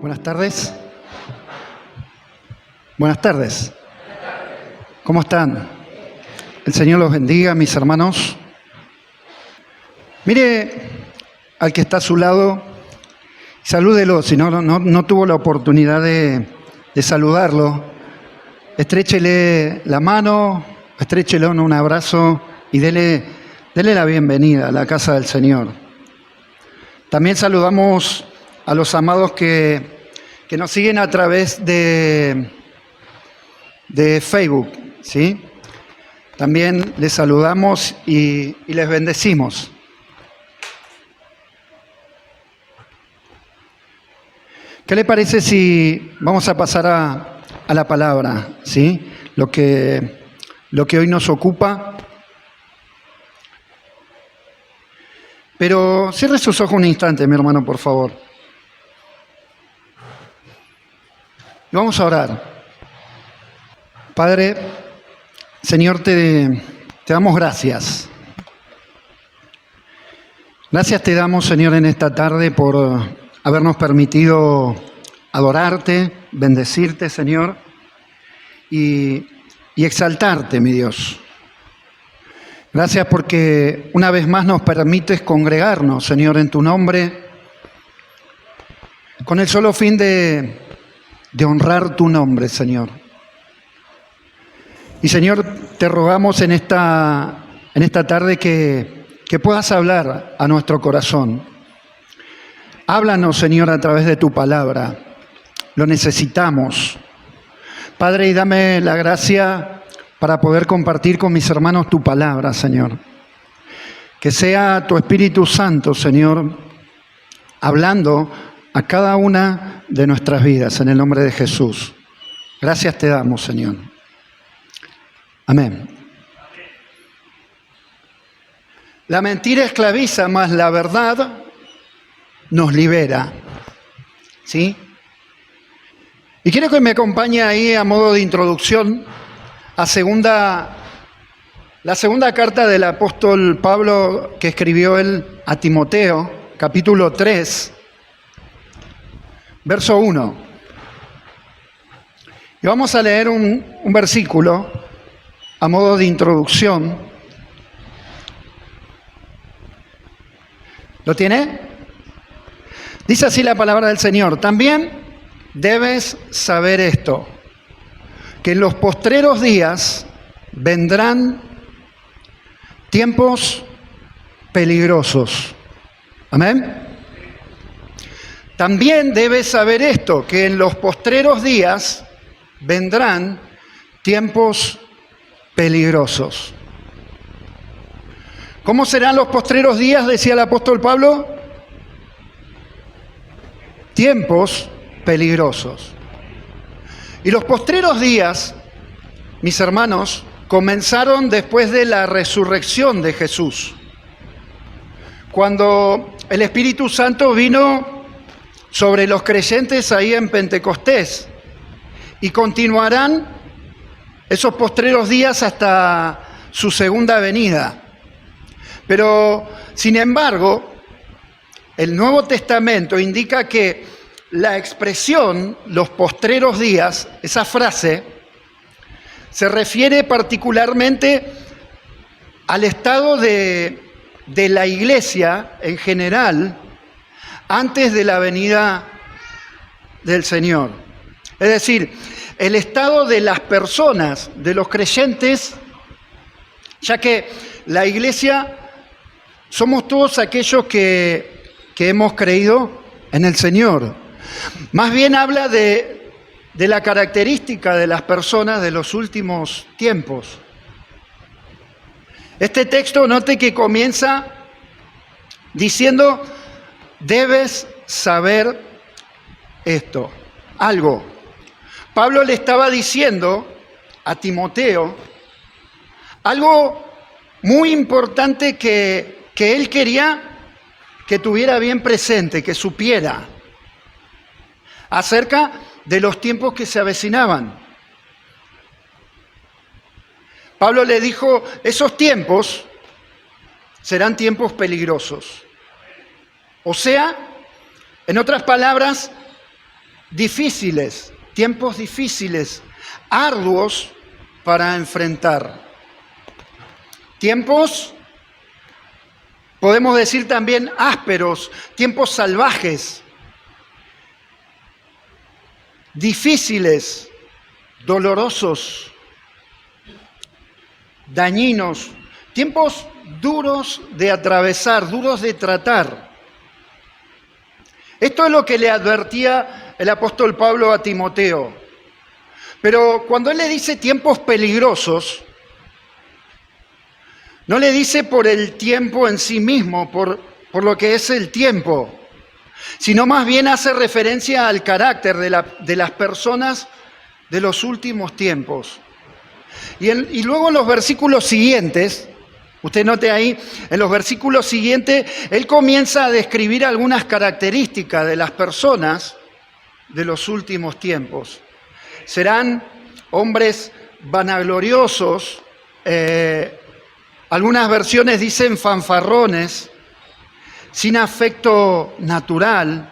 Buenas tardes. Buenas tardes. ¿Cómo están? El Señor los bendiga, mis hermanos. Mire al que está a su lado, salúdelo, si no tuvo la oportunidad de saludarlo. Estréchele la mano, estréchele un abrazo y dele la bienvenida a la casa del Señor. También saludamos a los amados que nos siguen a través de Facebook, ¿sí? También les saludamos y les bendecimos. ¿Qué le parece si vamos a pasar a la palabra, ¿sí? Lo que hoy nos ocupa. Pero cierre sus ojos un instante, mi hermano, por favor. Y vamos a orar. Padre, Señor, te damos gracias. Gracias te damos, Señor, en esta tarde por habernos permitido adorarte, bendecirte, Señor, y exaltarte, mi Dios. Gracias porque una vez más nos permites congregarnos, Señor, en tu nombre, con el solo fin de honrar tu nombre, Señor. Y, Señor, te rogamos en esta tarde que puedas hablar a nuestro corazón. Háblanos, Señor, a través de tu palabra. Lo necesitamos. Padre, y dame la gracia para poder compartir con mis hermanos tu palabra, Señor. Que sea tu Espíritu Santo, Señor, hablando a cada una de nuestras vidas, en el nombre de Jesús. Gracias te damos, Señor. Amén. La mentira esclaviza, mas la verdad nos libera. ¿Sí? Y quiero que me acompañe ahí a modo de introducción a la segunda carta del apóstol Pablo que escribió él a Timoteo, capítulo 3, verso 1. Y vamos a leer un versículo a modo de introducción. ¿Lo tiene? Dice así la palabra del Señor. También debes saber esto, que en los postreros días vendrán tiempos peligrosos. Amén. También debes saber esto, que en los postreros días vendrán tiempos peligrosos. ¿Cómo serán los postreros días? Decía el apóstol Pablo. Tiempos peligrosos. Y los postreros días, mis hermanos, comenzaron después de la resurrección de Jesús. Cuando el Espíritu Santo vino sobre los creyentes ahí en Pentecostés. Y continuarán esos postreros días hasta su segunda venida. Pero, sin embargo, el Nuevo Testamento indica que la expresión, los postreros días, esa frase, se refiere particularmente al estado de la iglesia en general antes de la venida del Señor. Es decir, el estado de las personas, de los creyentes, ya que la iglesia somos todos aquellos que hemos creído en el Señor. Más bien habla de la característica de las personas de los últimos tiempos. Este texto, note que comienza diciendo, debes saber esto, algo. Pablo le estaba diciendo a Timoteo algo muy importante que él quería que tuviera bien presente, que supiera acerca de los tiempos que se avecinaban. Pablo le dijo, esos tiempos serán tiempos peligrosos. O sea, en otras palabras, difíciles, tiempos difíciles, arduos para enfrentar. Tiempos, podemos decir también ásperos, tiempos salvajes, difíciles, dolorosos, dañinos, tiempos duros de atravesar, duros de tratar. Esto es lo que le advertía el apóstol Pablo a Timoteo. Pero cuando él le dice tiempos peligrosos, no le dice por el tiempo en sí mismo, por lo que es el tiempo, sino más bien hace referencia al carácter de las personas de los últimos tiempos. Y luego en los versículos siguientes, usted note ahí, en los versículos siguientes, él comienza a describir algunas características de las personas de los últimos tiempos. Serán hombres vanagloriosos, algunas versiones dicen fanfarrones, sin afecto natural.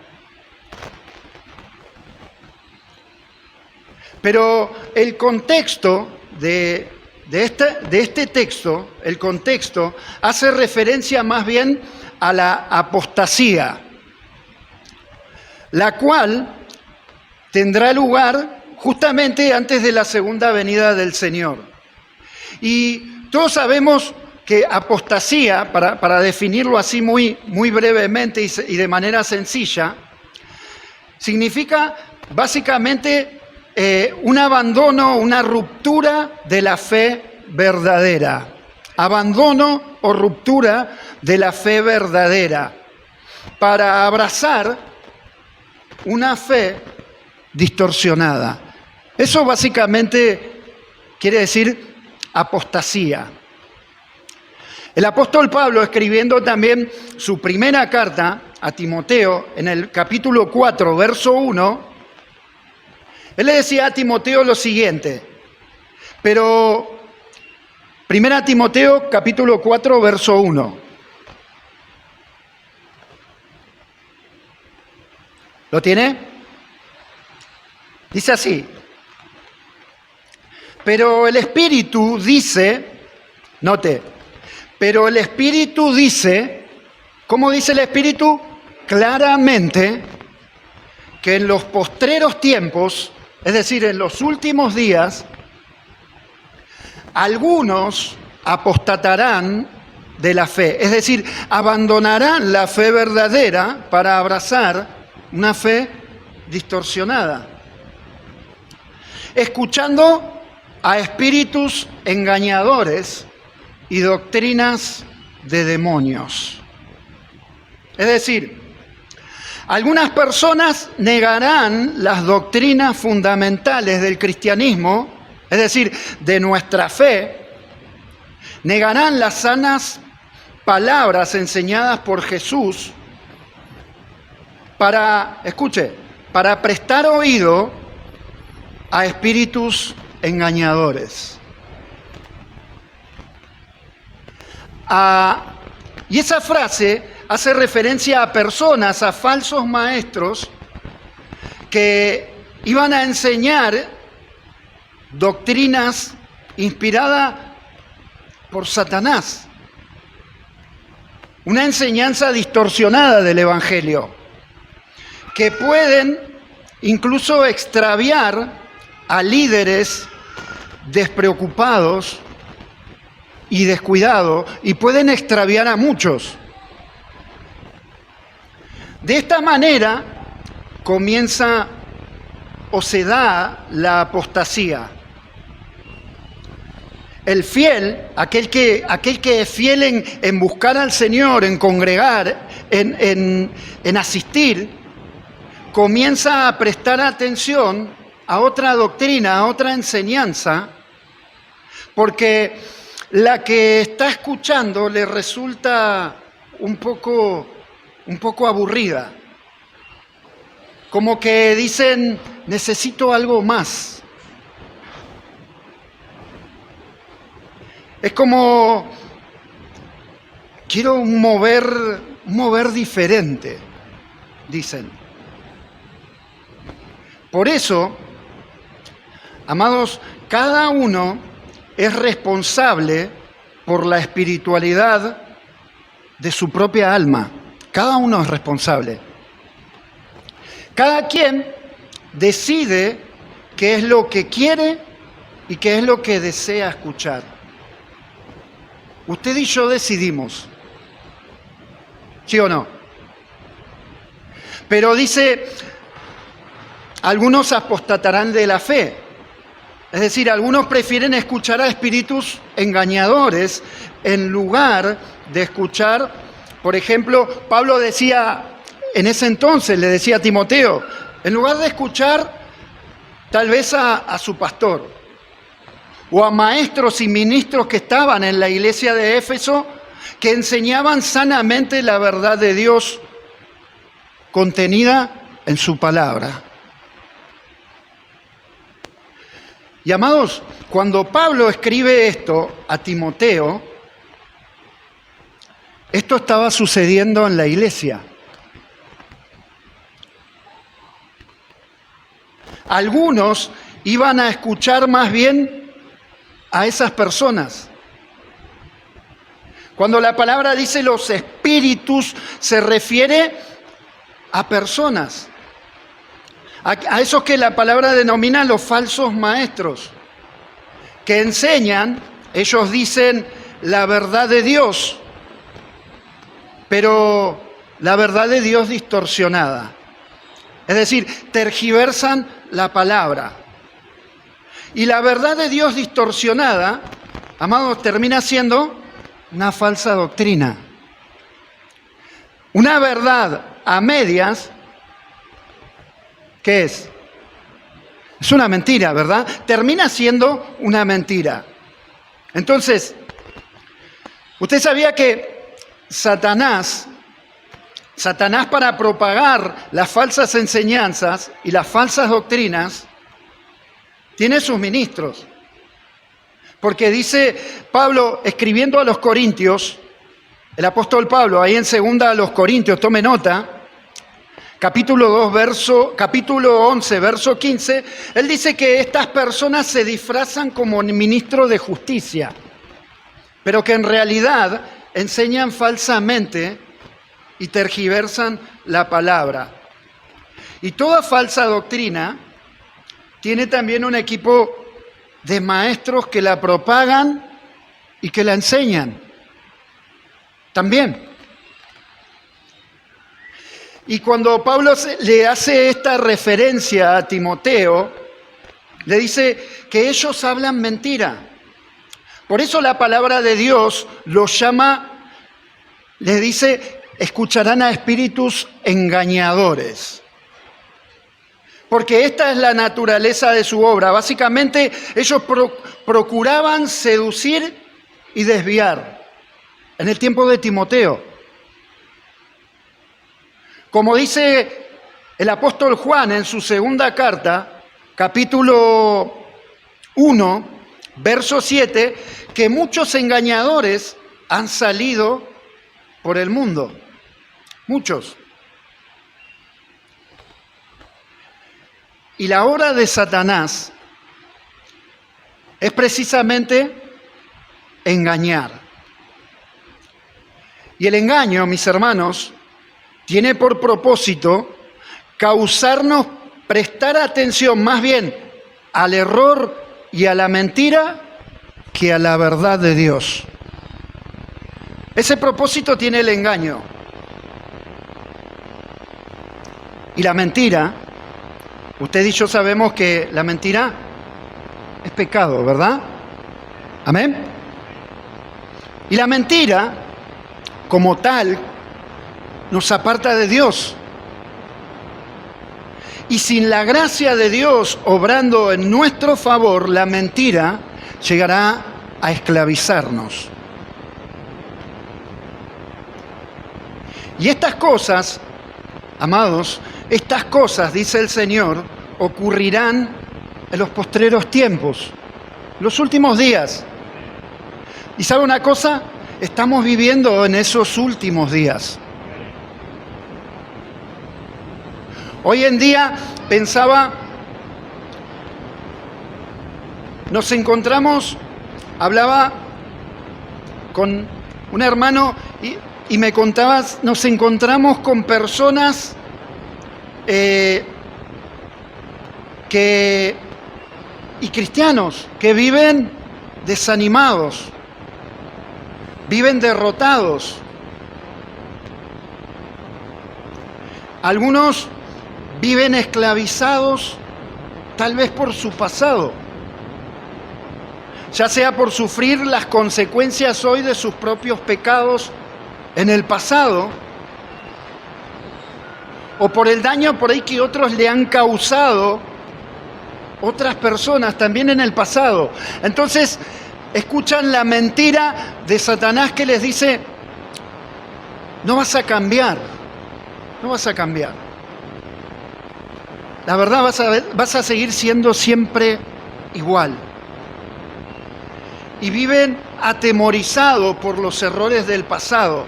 Pero el contexto de este texto, el contexto hace referencia más bien a la apostasía, la cual tendrá lugar justamente antes de la segunda venida del Señor. Y todos sabemos que apostasía, para definirlo así muy brevemente y de manera sencilla, significa básicamente un abandono, una ruptura de la fe verdadera. Abandono o ruptura de la fe verdadera para abrazar una fe distorsionada. Eso básicamente quiere decir apostasía. El apóstol Pablo, escribiendo también su primera carta a Timoteo, en el capítulo 4, verso 1, él le decía a Timoteo lo siguiente, pero primera Timoteo, capítulo 4, verso 1. ¿Lo tiene? Dice así, pero el Espíritu dice, note, pero el Espíritu dice, ¿cómo dice el Espíritu? Claramente que en los postreros tiempos, es decir, en los últimos días, algunos apostatarán de la fe, es decir, abandonarán la fe verdadera para abrazar una fe distorsionada, escuchando a espíritus engañadores y doctrinas de demonios. Es decir, algunas personas negarán las doctrinas fundamentales del cristianismo, es decir, de nuestra fe, negarán las sanas palabras enseñadas por Jesús para prestar oído a espíritus engañadores. Y esa frase hace referencia a personas, a falsos maestros que iban a enseñar doctrinas inspiradas por Satanás, una enseñanza distorsionada del Evangelio, que pueden incluso extraviar a líderes despreocupados y descuidados, y pueden extraviar a muchos. De esta manera comienza o se da la apostasía. El fiel, aquel que es fiel en buscar al Señor, en congregar, en asistir, comienza a prestar atención a otra doctrina, a otra enseñanza, porque la que está escuchando le resulta un poco aburrida. Como que dicen, necesito algo más. Es como, quiero un mover diferente, dicen. Por eso, amados, cada uno es responsable por la espiritualidad de su propia alma. Cada uno es responsable. Cada quien decide qué es lo que quiere y qué es lo que desea escuchar. Usted y yo decidimos, ¿sí o no? Pero dice, algunos apostatarán de la fe. Es decir, algunos prefieren escuchar a espíritus engañadores en lugar de escuchar, por ejemplo, Pablo decía, en ese entonces le decía a Timoteo, en lugar de escuchar tal vez a su pastor o a maestros y ministros que estaban en la iglesia de Éfeso, que enseñaban sanamente la verdad de Dios contenida en su palabra. Y amados, cuando Pablo escribe esto a Timoteo, esto estaba sucediendo en la iglesia. Algunos iban a escuchar más bien a esas personas. Cuando la palabra dice los espíritus, se refiere a personas. A esos que la palabra denomina los falsos maestros, que enseñan, ellos dicen la verdad de Dios, pero la verdad de Dios distorsionada. Es decir, tergiversan la palabra. Y la verdad de Dios distorsionada, amados, termina siendo una falsa doctrina. Una verdad a medias, ¿qué es? Es una mentira, ¿verdad? Termina siendo una mentira. Entonces, usted sabía que Satanás para propagar las falsas enseñanzas y las falsas doctrinas, tiene sus ministros. Porque dice Pablo, escribiendo a los Corintios, el apóstol Pablo, ahí en 2 a los Corintios, tome nota, capítulo 11, verso 15, él dice que estas personas se disfrazan como ministros de justicia, pero que en realidad enseñan falsamente y tergiversan la palabra. Y toda falsa doctrina tiene también un equipo de maestros que la propagan y que la enseñan. También. Y cuando Pablo le hace esta referencia a Timoteo, le dice que ellos hablan mentira. Por eso la palabra de Dios los llama, les dice, escucharán a espíritus engañadores. Porque esta es la naturaleza de su obra. Básicamente ellos procuraban seducir y desviar en el tiempo de Timoteo. Como dice el apóstol Juan en su segunda carta, capítulo 1, verso 7, que muchos engañadores han salido por el mundo. Muchos. Y la obra de Satanás es precisamente engañar. Y el engaño, mis hermanos, tiene por propósito causarnos prestar atención más bien al error y a la mentira que a la verdad de Dios. Ese propósito tiene el engaño. Y la mentira, usted y yo sabemos que la mentira es pecado, ¿verdad? Amén. Y la mentira, como tal, nos aparta de Dios. Y sin la gracia de Dios obrando en nuestro favor, la mentira llegará a esclavizarnos. Y estas cosas, amados, estas cosas, dice el Señor, ocurrirán en los postreros tiempos, los últimos días. ¿Y sabe una cosa? Estamos viviendo en esos últimos días. Hoy en día pensaba, nos encontramos, hablaba con un hermano y me contaba, nos encontramos con personas y cristianos que viven desanimados, viven derrotados. Algunos viven esclavizados, tal vez por su pasado, ya sea por sufrir las consecuencias hoy de sus propios pecados en el pasado, o por el daño por ahí que otros le han causado, otras personas también en el pasado. Entonces, escuchan la mentira de Satanás que les dice, no vas a cambiar, no vas a cambiar. La verdad vas a seguir siendo siempre igual. Y viven atemorizados por los errores del pasado.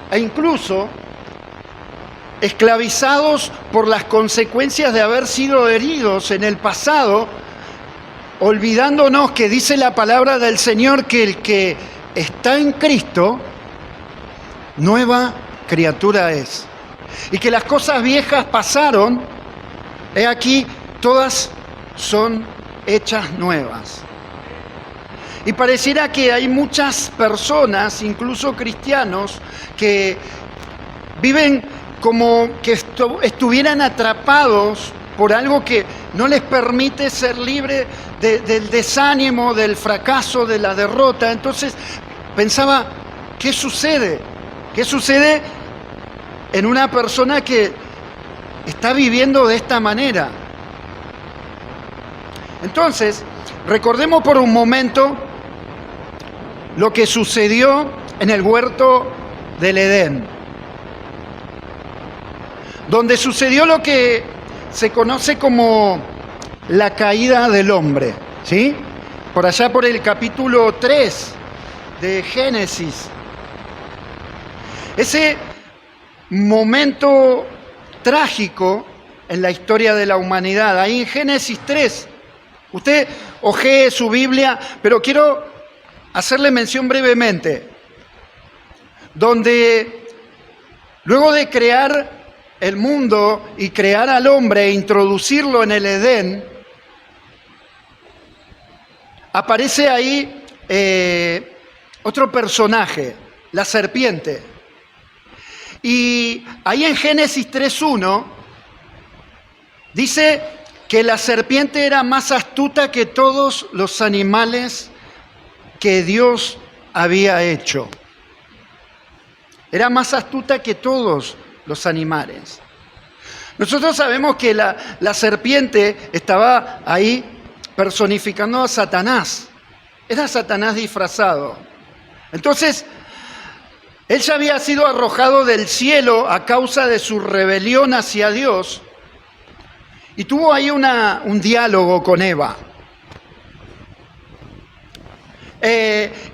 E incluso esclavizados por las consecuencias de haber sido heridos en el pasado, olvidándonos que dice la palabra del Señor que el que está en Cristo, nueva criatura es. Y que las cosas viejas pasaron, he aquí, todas son hechas nuevas. Y pareciera que hay muchas personas, incluso cristianos, que viven como que estuvieran atrapados por algo que no les permite ser libres del desánimo, del fracaso, de la derrota. Entonces pensaba, ¿qué sucede? ¿Qué sucede en una persona que está viviendo de esta manera? Entonces, recordemos por un momento lo que sucedió en el huerto del Edén, donde sucedió lo que se conoce como la caída del hombre, ¿sí? Por allá por el capítulo 3 de Génesis. Ese momento trágico en la historia de la humanidad, ahí en Génesis 3. Usted ojee su Biblia, pero quiero hacerle mención brevemente, donde luego de crear el mundo y crear al hombre e introducirlo en el Edén, aparece ahí otro personaje, la serpiente. Y ahí en Génesis 3:1 dice que la serpiente era más astuta que todos los animales que Dios había hecho. Era más astuta que todos los animales. Nosotros sabemos que la serpiente estaba ahí personificando a Satanás. Era Satanás disfrazado. Entonces, él ya había sido arrojado del cielo a causa de su rebelión hacia Dios y tuvo ahí un diálogo con Eva.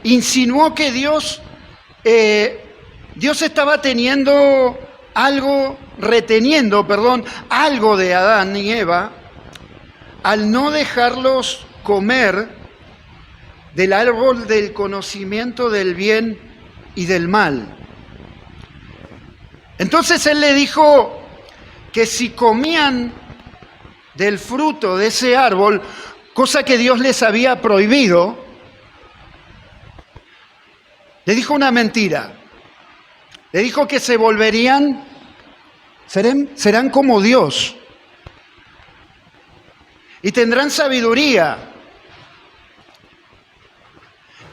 Insinuó que Dios estaba reteniendo algo de Adán y Eva al no dejarlos comer del árbol del conocimiento del bien y del mal. Entonces él le dijo que si comían del fruto de ese árbol, cosa que Dios les había prohibido, le dijo una mentira. Le dijo que se volverían, serán como Dios y tendrán sabiduría.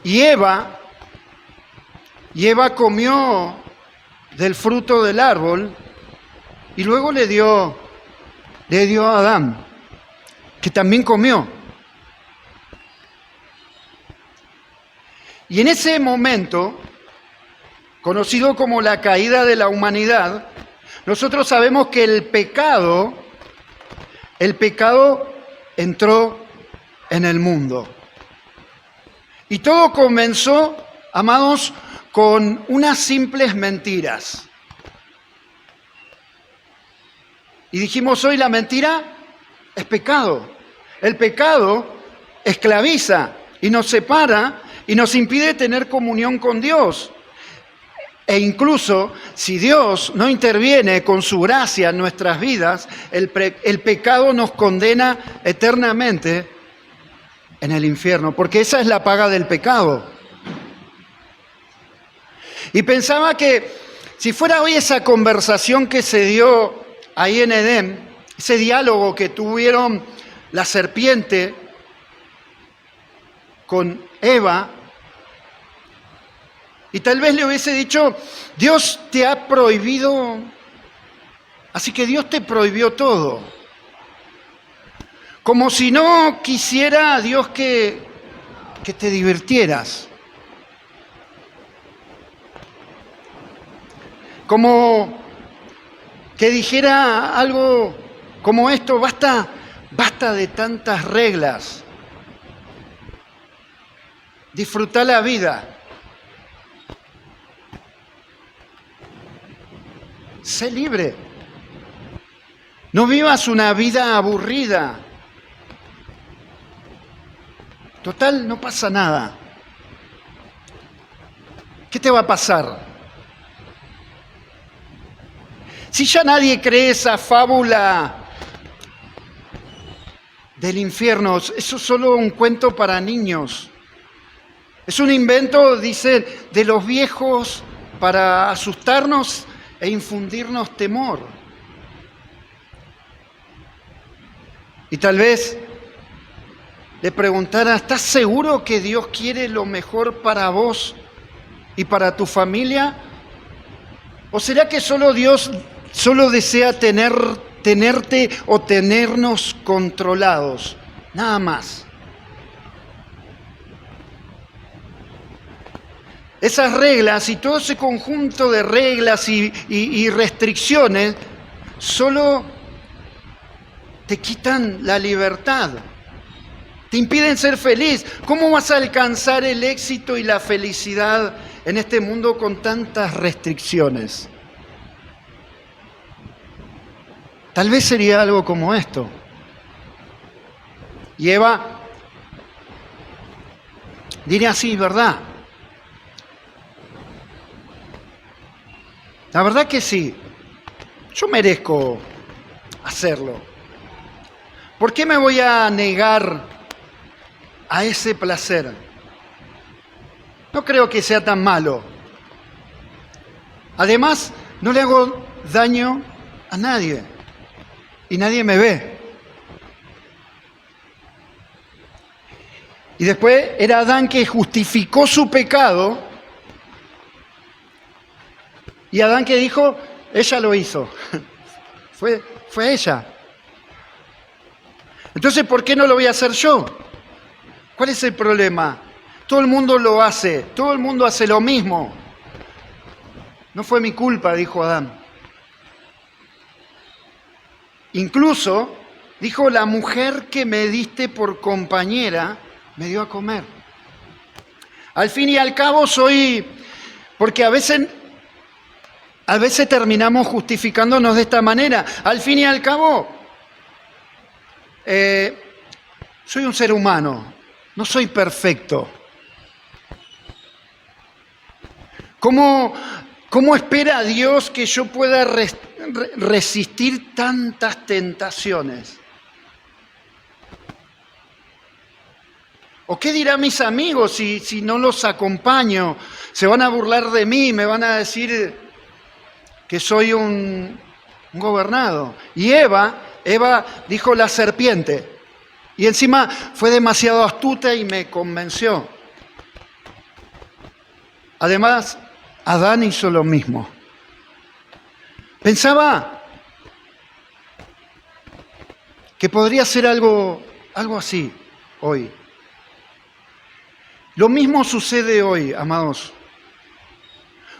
Y Eva comió del fruto del árbol y luego le dio a Adán, que también comió. Y en ese momento, conocido como la caída de la humanidad, nosotros sabemos que el pecado entró en el mundo. Y todo comenzó, amados, con unas simples mentiras. Y dijimos hoy, la mentira es pecado. El pecado esclaviza y nos separa y nos impide tener comunión con Dios. E incluso si Dios no interviene con su gracia en nuestras vidas, el pecado nos condena eternamente en el infierno, porque esa es la paga del pecado. Y pensaba que si fuera hoy esa conversación que se dio ahí en Edén, ese diálogo que tuvieron la serpiente con Eva, y tal vez le hubiese dicho, Dios te ha prohibido, así que Dios te prohibió todo. Como si no quisiera Dios que te divirtieras. Como que dijera algo como esto, basta de tantas reglas. Disfruta la vida. Sé libre. No vivas una vida aburrida. Total, no pasa nada. ¿Qué te va a pasar? Si ya nadie cree esa fábula del infierno, eso es solo un cuento para niños. Es un invento, dicen, de los viejos para asustarnos e infundirnos temor. Y tal vez le preguntara, ¿estás seguro que Dios quiere lo mejor para vos y para tu familia? ¿O será que solo Dios desea tenerte o tenernos controlados? Nada más. Esas reglas y todo ese conjunto de reglas y restricciones solo te quitan la libertad, te impiden ser feliz. ¿Cómo vas a alcanzar el éxito y la felicidad en este mundo con tantas restricciones? Tal vez sería algo como esto. Y Eva diría así, ¿verdad? La verdad que sí, yo merezco hacerlo. ¿Por qué me voy a negar a ese placer? No creo que sea tan malo. Además, no le hago daño a nadie y nadie me ve. Y después era Adán que justificó su pecado. Y Adán que dijo, ella lo hizo. Fue ella. Entonces, ¿por qué no lo voy a hacer yo? ¿Cuál es el problema? Todo el mundo lo hace, todo el mundo hace lo mismo. No fue mi culpa, dijo Adán. Incluso, dijo, la mujer que me diste por compañera me dio a comer. Al fin y al cabo porque a veces terminamos justificándonos de esta manera. Al fin y al cabo, soy un ser humano, no soy perfecto. ¿Cómo espera Dios que yo pueda resistir tantas tentaciones? ¿O qué dirán mis amigos si no los acompaño? Se van a burlar de mí, me van a decir que soy un gobernado. Y Eva dijo la serpiente. Y encima fue demasiado astuta y me convenció. Además, Adán hizo lo mismo. Pensaba que podría ser algo así hoy. Lo mismo sucede hoy, amados.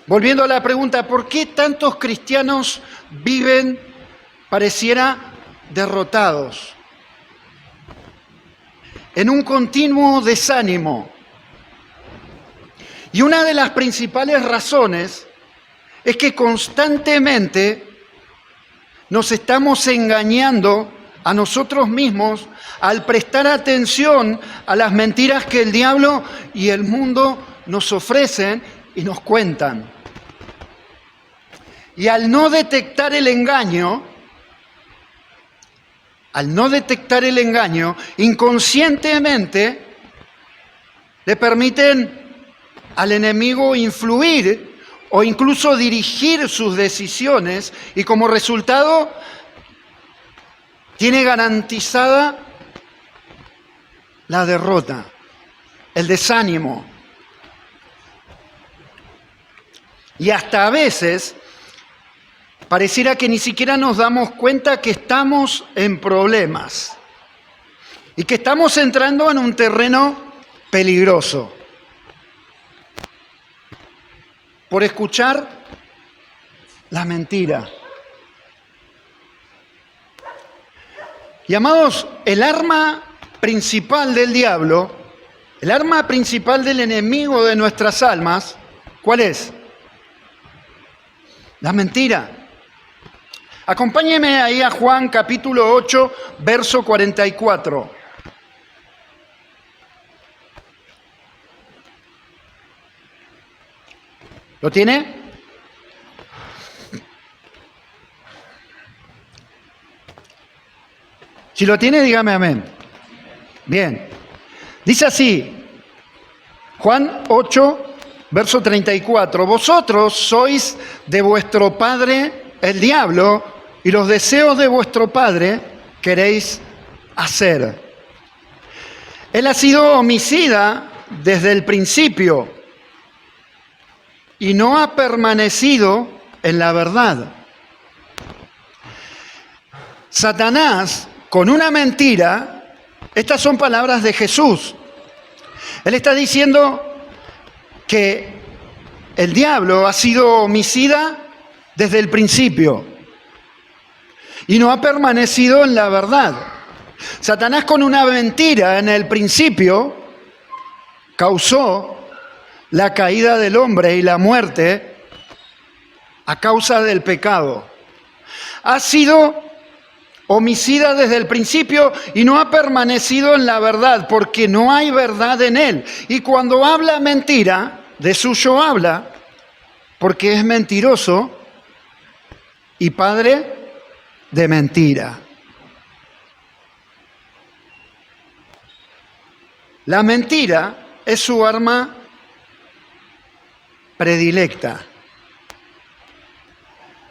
Volviendo a la pregunta, ¿por qué tantos cristianos viven, pareciera, derrotados? En un continuo desánimo. Y una de las principales razones es que constantemente nos estamos engañando a nosotros mismos al prestar atención a las mentiras que el diablo y el mundo nos ofrecen y nos cuentan. Y al no detectar el engaño, inconscientemente le permiten al enemigo influir o incluso dirigir sus decisiones y como resultado tiene garantizada la derrota, el desánimo. Y hasta a veces pareciera que ni siquiera nos damos cuenta que estamos en problemas y que estamos entrando en un terreno peligroso por escuchar la mentira. Y amados, el arma principal del diablo, el arma principal del enemigo de nuestras almas, ¿cuál es? La mentira. Acompáñeme ahí a Juan capítulo 8, verso 44. ¿Lo tiene? Si lo tiene, dígame amén. Bien. Dice así, Juan 8, verso 34. Vosotros sois de vuestro padre el diablo y los deseos de vuestro padre queréis hacer. Él ha sido homicida desde el principio y no ha permanecido en la verdad. Satanás, con una mentira, estas son palabras de Jesús. Él está diciendo que el diablo ha sido homicida desde el principio y no ha permanecido en la verdad. Satanás con una mentira en el principio causó la caída del hombre y la muerte a causa del pecado. Ha sido homicida desde el principio y no ha permanecido en la verdad porque no hay verdad en él. Y cuando habla mentira, de suyo habla porque es mentiroso y padre de mentira. La mentira es su arma predilecta.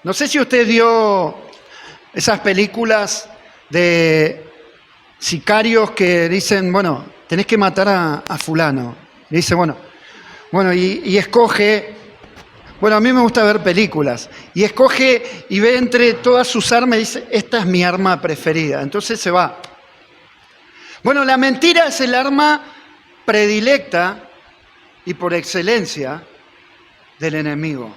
No sé si usted vio esas películas de sicarios que dicen, bueno, tenés que matar a fulano. Y dice, bueno, y escoge, bueno, a mí me gusta ver películas, y escoge y ve entre todas sus armas y dice, esta es mi arma preferida. Entonces se va. Bueno, la mentira es el arma predilecta y por excelencia del enemigo.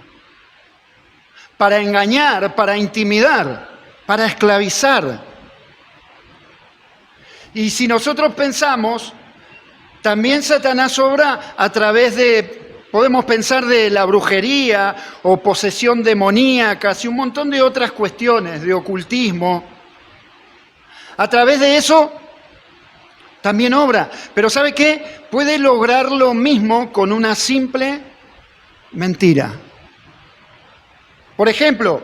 Para engañar, para intimidar, para esclavizar. Y si nosotros pensamos, también Satanás obra a través de, podemos pensar de la brujería o posesión demoníaca, y un montón de otras cuestiones, de ocultismo. A través de eso también obra. Pero ¿sabe qué? Puede lograr lo mismo con una simple mentira. Por ejemplo,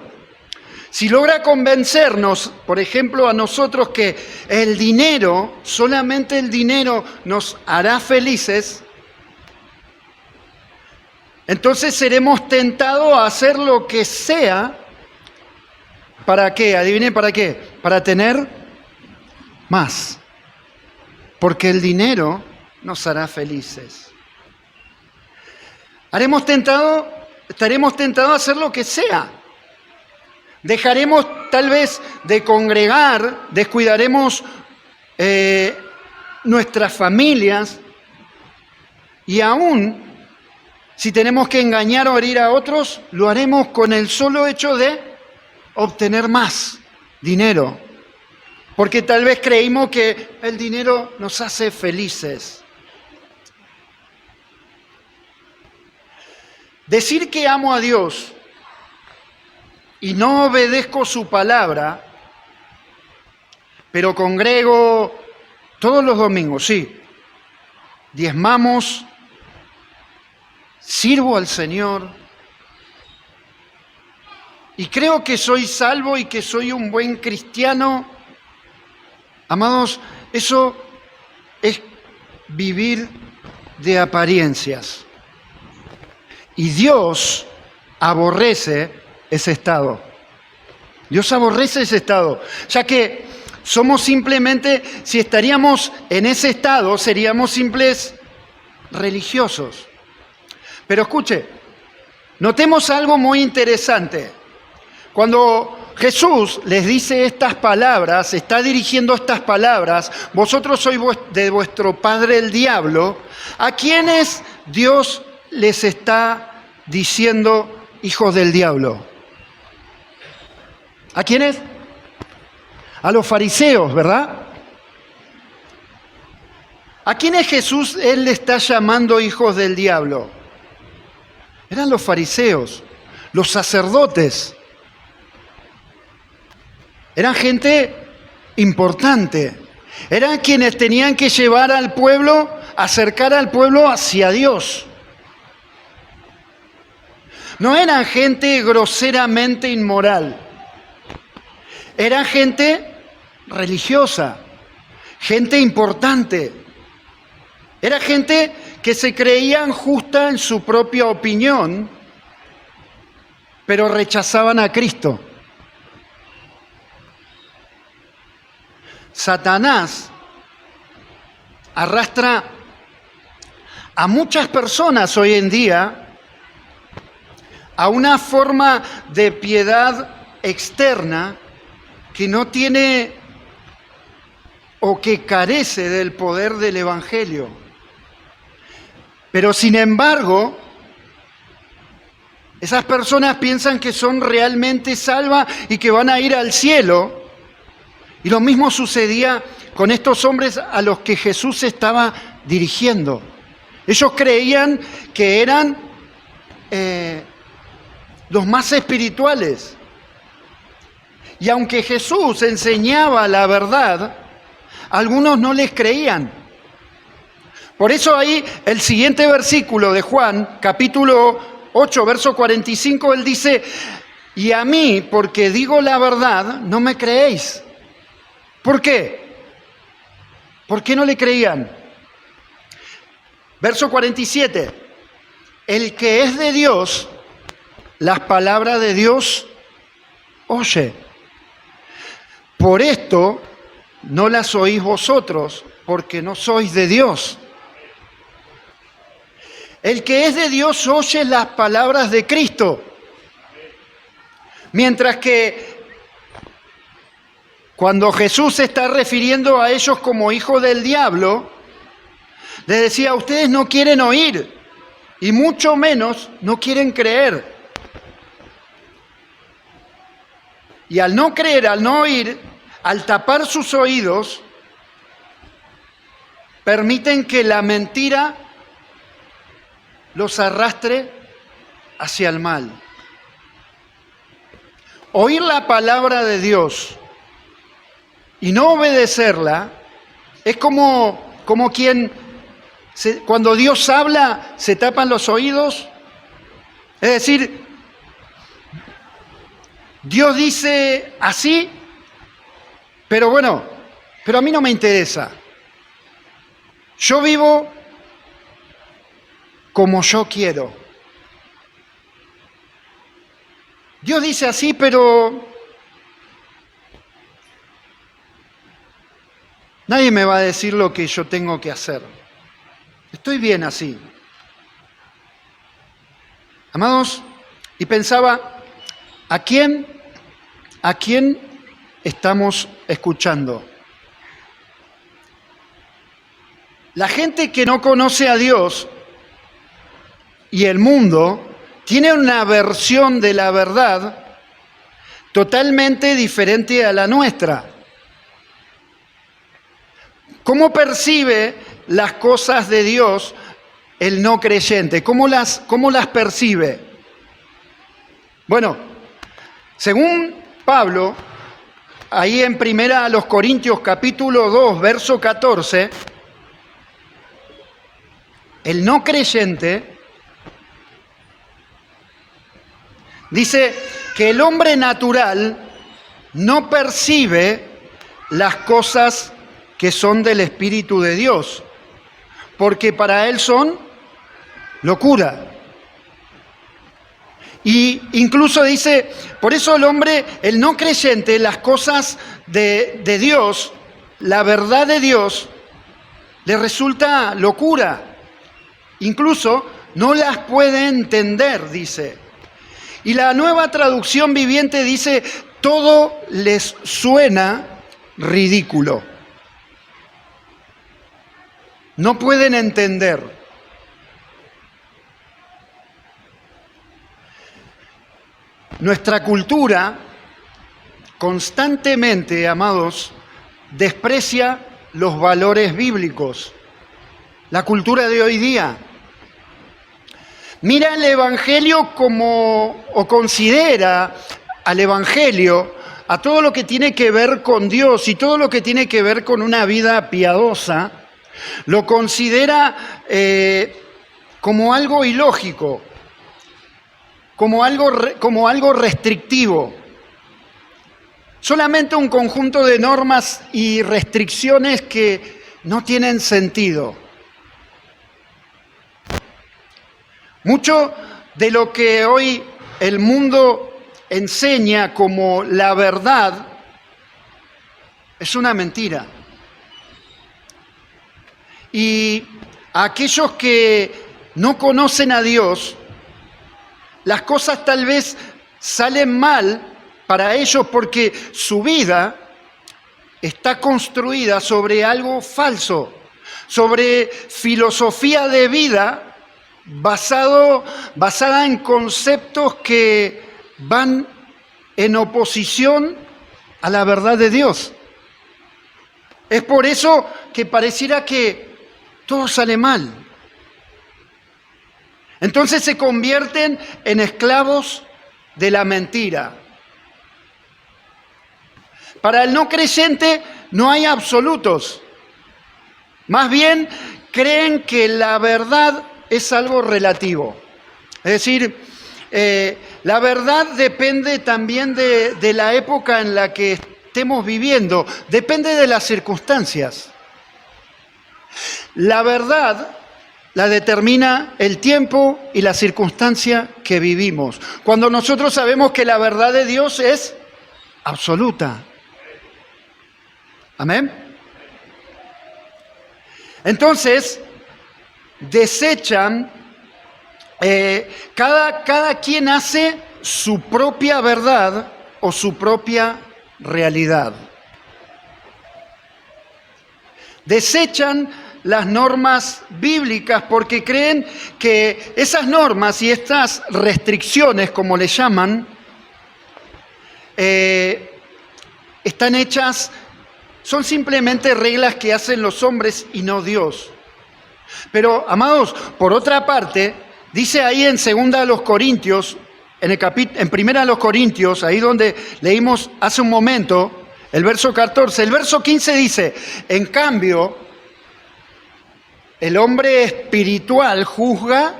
si logra convencernos, por ejemplo, a nosotros que el dinero, solamente el dinero nos hará felices, entonces seremos tentados a hacer lo que sea. ¿Para qué? Adivinen para qué. Para tener más. Porque el dinero nos hará felices. Estaremos tentados a hacer lo que sea. Dejaremos tal vez de congregar, descuidaremos nuestras familias Y aún si tenemos que engañar o herir a otros, lo haremos con el solo hecho de obtener más dinero. Porque tal vez creímos que el dinero nos hace felices. Decir que amo a Dios y no obedezco su palabra, pero congrego todos los domingos, sí, diezmamos, sirvo al Señor y creo que soy salvo y que soy un buen cristiano. Amados, eso es vivir de apariencias. Y Dios aborrece ese estado. Dios aborrece ese estado, ya que somos simplemente, si estaríamos en ese estado, seríamos simples religiosos. Pero escuche, notemos algo muy interesante. Cuando Jesús les dice estas palabras, está dirigiendo estas palabras, vosotros sois de vuestro padre el diablo, ¿a quiénes Dios les está diciendo hijos del diablo? ¿A quiénes? A los fariseos, ¿verdad? ¿A quiénes Jesús él le está llamando hijos del diablo? Eran los fariseos, los sacerdotes. Eran gente importante. Eran quienes tenían que llevar al pueblo, acercar al pueblo hacia Dios. No eran gente groseramente inmoral. Eran gente religiosa, gente importante. Era gente que se creían justa en su propia opinión, pero rechazaban a Cristo. Satanás arrastra a muchas personas hoy en día a una forma de piedad externa que no tiene o que carece del poder del Evangelio. Pero sin embargo, esas personas piensan que son realmente salvas y que van a ir al cielo. Y lo mismo sucedía con estos hombres a los que Jesús estaba dirigiendo. Ellos creían que eran los más espirituales. Y aunque Jesús enseñaba la verdad, algunos no les creían. Por eso ahí el siguiente versículo de Juan, capítulo 8, verso 45, él dice, y a mí, porque digo la verdad, no me creéis. ¿Por qué? ¿Por qué no le creían? Verso 47, el que es de Dios, las palabras de Dios oye. Por esto no las oís vosotros, porque no sois de Dios. El que es de Dios oye las palabras de Cristo. Mientras que cuando Jesús se está refiriendo a ellos como hijos del diablo, les decía, ustedes no quieren oír y mucho menos no quieren creer. Y al no creer, al no oír, al tapar sus oídos, permiten que la mentira los arrastre hacia el mal. Oír la palabra de Dios y no obedecerla es como quien, cuando Dios habla, se tapan los oídos. Es decir, Dios dice así, pero a mí no me interesa. Yo vivo como yo quiero. Dios dice así, pero nadie me va a decir lo que yo tengo que hacer. Estoy bien así. Amados, y pensaba, ¿a quién estamos escuchando? La gente que no conoce a Dios y el mundo tiene una versión de la verdad totalmente diferente a la nuestra. ¿Cómo percibe las cosas de Dios el no creyente? ¿Cómo las percibe? Bueno, según Pablo, ahí en 1 Corintios capítulo 2, verso 14, el no creyente dice que el hombre natural no percibe las cosas que son del Espíritu de Dios, porque para él son locura. Y incluso dice, por eso el no creyente, las cosas de Dios, la verdad de Dios, le resulta locura. Incluso no las puede entender, dice. Y la Nueva Traducción Viviente dice, todo les suena ridículo. No pueden entender. Nuestra cultura constantemente, amados, desprecia los valores bíblicos. La cultura de hoy día mira el Evangelio o considera al Evangelio, a todo lo que tiene que ver con Dios y todo lo que tiene que ver con una vida piadosa, lo considera como algo ilógico, como algo restrictivo. Solamente un conjunto de normas y restricciones que no tienen sentido. Mucho de lo que hoy el mundo enseña como la verdad es una mentira. Y a aquellos que no conocen a Dios, las cosas tal vez salen mal para ellos porque su vida está construida sobre algo falso, sobre filosofía de vida basada en conceptos que van en oposición a la verdad de Dios. Es por eso que pareciera que todo sale mal. Entonces se convierten en esclavos de la mentira. Para el no creyente no hay absolutos. Más bien creen que la verdad es algo relativo. Es decir, la verdad depende también de la época en la que estemos viviendo, depende de las circunstancias. La verdad la determina el tiempo y la circunstancia que vivimos. Cuando nosotros sabemos que la verdad de Dios es absoluta. ¿Amén? Entonces, desechan, cada quien hace su propia verdad o su propia realidad. Desechan las normas bíblicas porque creen que esas normas y estas restricciones, como le llaman, están hechas, son simplemente reglas que hacen los hombres y no Dios. Pero, amados, por otra parte, dice ahí en 2 Corintios, en 1 Corintios, ahí donde leímos hace un momento, el verso 14, el verso 15 dice, en cambio, el hombre espiritual juzga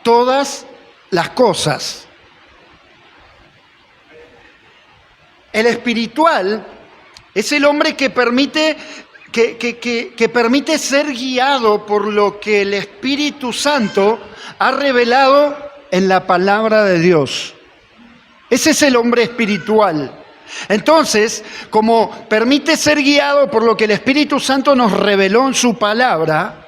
todas las cosas. El espiritual es el hombre que permite ser guiado por lo que el Espíritu Santo ha revelado en la palabra de Dios. Ese es el hombre espiritual. Entonces, como permite ser guiado por lo que el Espíritu Santo nos reveló en su palabra,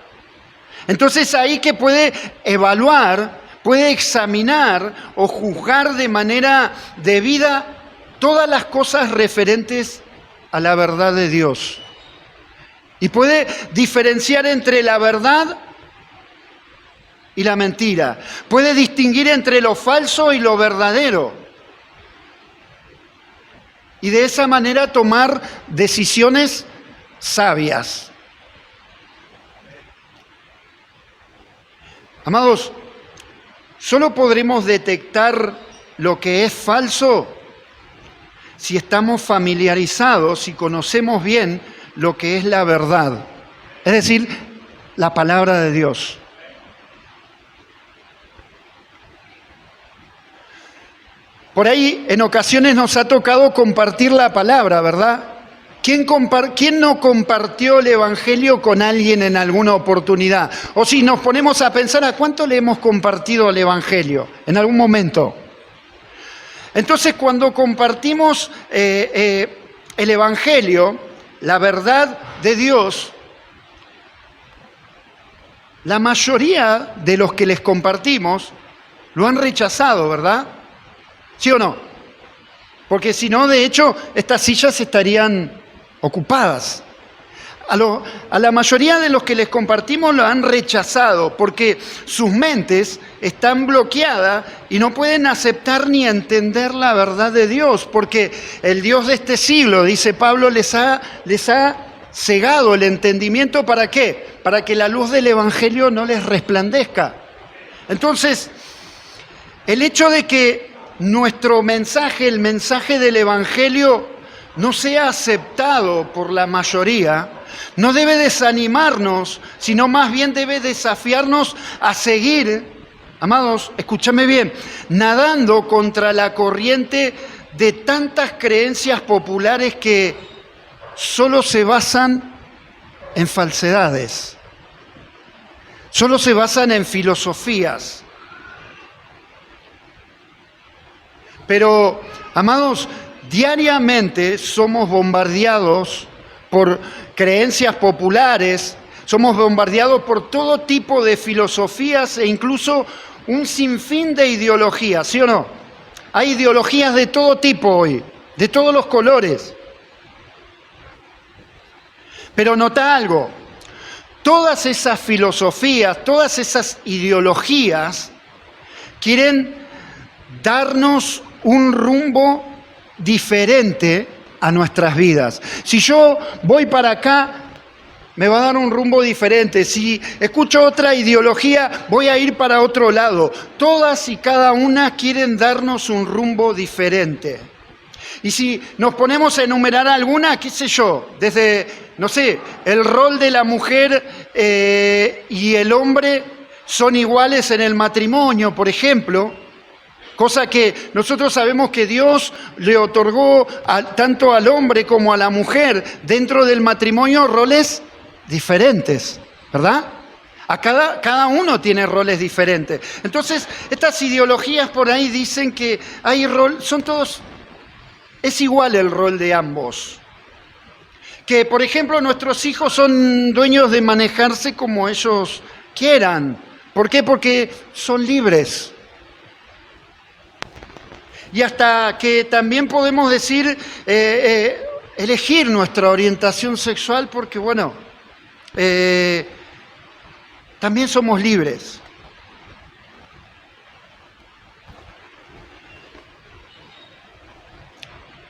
entonces ahí que puede evaluar, puede examinar o juzgar de manera debida todas las cosas referentes a la verdad de Dios. Y puede diferenciar entre la verdad y la mentira. Puede distinguir entre lo falso y lo verdadero. Y de esa manera tomar decisiones sabias. Amados, solo podremos detectar lo que es falso si estamos familiarizados, si conocemos bien lo que es la verdad, es decir, la palabra de Dios. Por ahí en ocasiones nos ha tocado compartir la palabra, ¿verdad? ¿Quién no compartió el Evangelio con alguien en alguna oportunidad? O si nos ponemos a pensar, ¿a cuánto le hemos compartido el Evangelio en algún momento? Entonces, cuando compartimos el Evangelio, la verdad de Dios, la mayoría de los que les compartimos lo han rechazado, ¿verdad? ¿Sí o no? Porque si no, de hecho, estas sillas estarían ocupadas. A la mayoría de los que les compartimos lo han rechazado porque sus mentes están bloqueadas y no pueden aceptar ni entender la verdad de Dios, porque el Dios de este siglo, dice Pablo, les ha cegado el entendimiento. ¿Para qué? Para que la luz del Evangelio no les resplandezca. Entonces, el hecho de que nuestro mensaje, el mensaje del Evangelio, no sea aceptado por la mayoría, no debe desanimarnos, sino más bien debe desafiarnos a seguir, amados, escúchame bien, nadando contra la corriente de tantas creencias populares que solo se basan en falsedades, solo se basan en filosofías. Pero, amados, diariamente somos bombardeados por creencias populares, somos bombardeados por todo tipo de filosofías e incluso un sinfín de ideologías, ¿sí o no? Hay ideologías de todo tipo hoy, de todos los colores. Pero nota algo, todas esas filosofías, todas esas ideologías quieren darnos un rumbo diferente a nuestras vidas. Si yo voy para acá, me va a dar un rumbo diferente. Si escucho otra ideología, voy a ir para otro lado. Todas y cada una quieren darnos un rumbo diferente. Y si nos ponemos a enumerar alguna, qué sé yo, desde, no sé, el rol de la mujer y el hombre son iguales en el matrimonio, por ejemplo, cosa que nosotros sabemos que Dios le otorgó tanto al hombre como a la mujer dentro del matrimonio roles diferentes, ¿verdad? Cada uno tiene roles diferentes. Entonces, estas ideologías por ahí dicen que hay es igual el rol de ambos. Que, por ejemplo, nuestros hijos son dueños de manejarse como ellos quieran. ¿Por qué? Porque son libres. Y hasta que también podemos decir, elegir nuestra orientación sexual porque, bueno, también somos libres.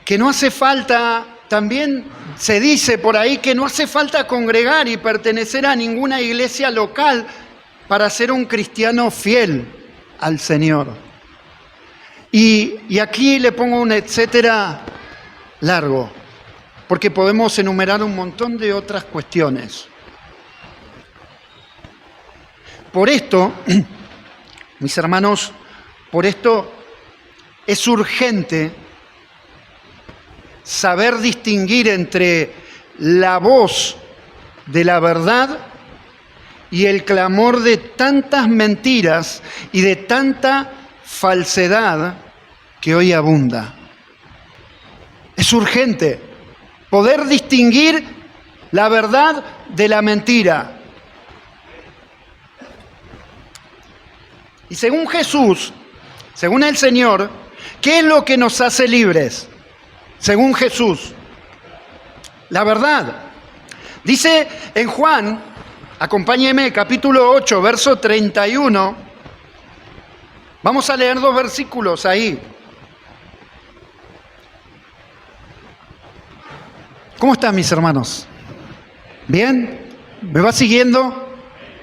Que no hace falta, también se dice por ahí que no hace falta congregar y pertenecer a ninguna iglesia local para ser un cristiano fiel al Señor. Y aquí le pongo un etcétera largo, porque podemos enumerar un montón de otras cuestiones. Por esto, mis hermanos, por esto es urgente saber distinguir entre la voz de la verdad y el clamor de tantas mentiras y de tanta falsedad que hoy abunda. Es urgente poder distinguir la verdad de la mentira. Y según Jesús, según el Señor, ¿qué es lo que nos hace libres? Según Jesús, la verdad. Dice en Juan Acompáñeme, capítulo 8, verso 31. Vamos a leer 2 versículos ahí. ¿Cómo están mis hermanos? ¿Bien? ¿Me va siguiendo?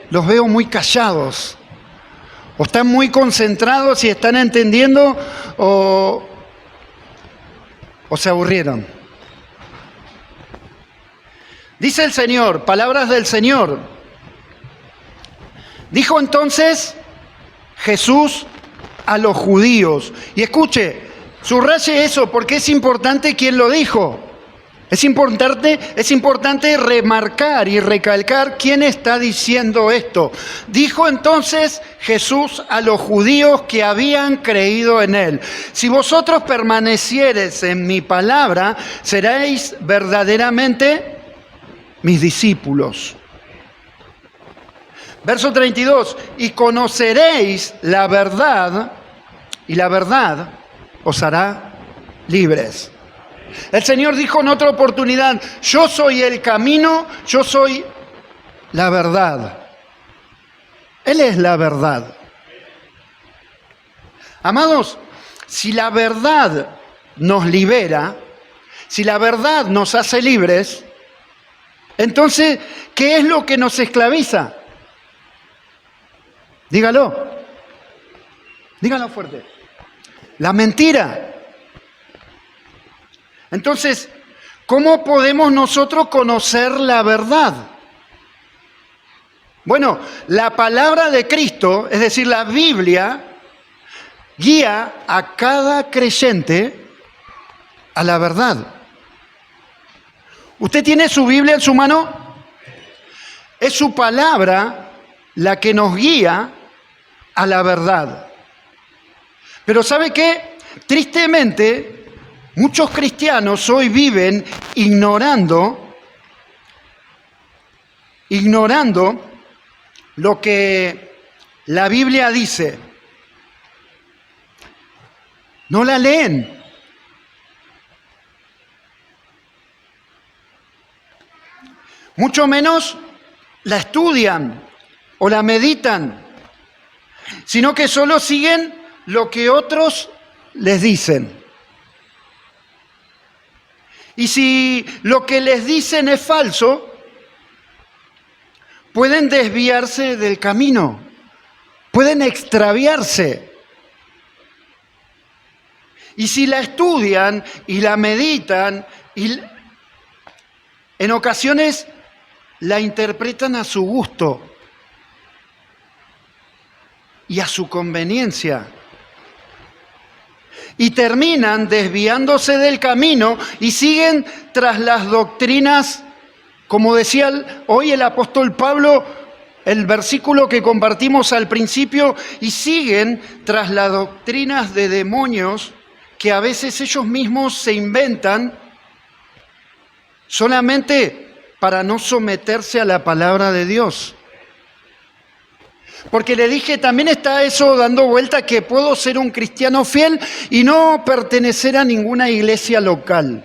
Los veo muy callados. O están muy concentrados y están entendiendo o se aburrieron. Dice el Señor, palabras del Señor. Dijo entonces Jesús a los judíos. Y escuche, subraye eso porque es importante quién lo dijo. Es importante remarcar y recalcar quién está diciendo esto. Dijo entonces Jesús a los judíos que habían creído en él: si vosotros permaneciereis en mi palabra, seréis verdaderamente mis discípulos. Verso 32, y conoceréis la verdad, y la verdad os hará libres. El Señor dijo en otra oportunidad: yo soy el camino, yo soy la verdad. Él es la verdad. Amados, si la verdad nos libera, si la verdad nos hace libres, entonces, ¿qué es lo que nos esclaviza? Dígalo. Dígalo fuerte. La mentira. Entonces, ¿cómo podemos nosotros conocer la verdad? Bueno, la palabra de Cristo, es decir, la Biblia, guía a cada creyente a la verdad. ¿Usted tiene su Biblia en su mano? Es su palabra la que nos guía a la verdad. Pero ¿sabe qué? Tristemente, muchos cristianos hoy viven ignorando lo que la Biblia dice. No la leen. Mucho menos la estudian o la meditan, sino que solo siguen lo que otros les dicen. Y si lo que les dicen es falso, pueden desviarse del camino, pueden extraviarse. Y si la estudian y la meditan, y en ocasiones la interpretan a su gusto y a su conveniencia. Y terminan desviándose del camino y siguen tras las doctrinas, como decía hoy el apóstol Pablo, el versículo que compartimos al principio, y siguen tras las doctrinas de demonios que a veces ellos mismos se inventan solamente para no someterse a la palabra de Dios. Porque le dije, también está eso dando vuelta, que puedo ser un cristiano fiel y no pertenecer a ninguna iglesia local.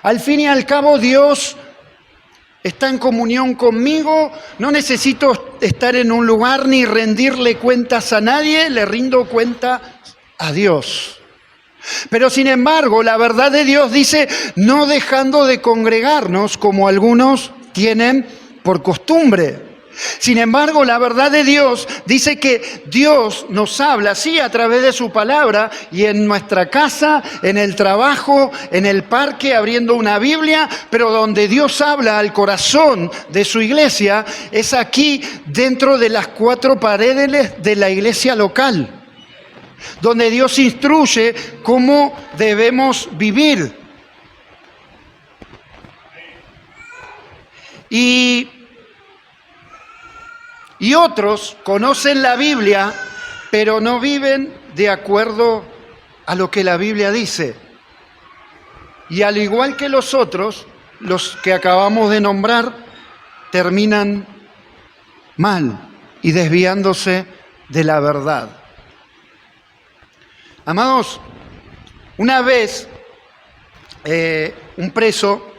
Al fin y al cabo, Dios está en comunión conmigo, no necesito estar en un lugar ni rendirle cuentas a nadie, le rindo cuenta a Dios. Pero sin embargo, la verdad de Dios dice, no dejando de congregarnos como algunos tienen por costumbre. Sin embargo, la verdad de Dios dice que Dios nos habla, sí, a través de su palabra, y en nuestra casa, en el trabajo, en el parque, abriendo una Biblia, pero donde Dios habla al corazón de su iglesia es aquí, dentro de las 4 paredes de la iglesia local, donde Dios instruye cómo debemos vivir. Y otros conocen la Biblia, pero no viven de acuerdo a lo que la Biblia dice. Y al igual que los otros, los que acabamos de nombrar, terminan mal y desviándose de la verdad. Amados, una vez un preso,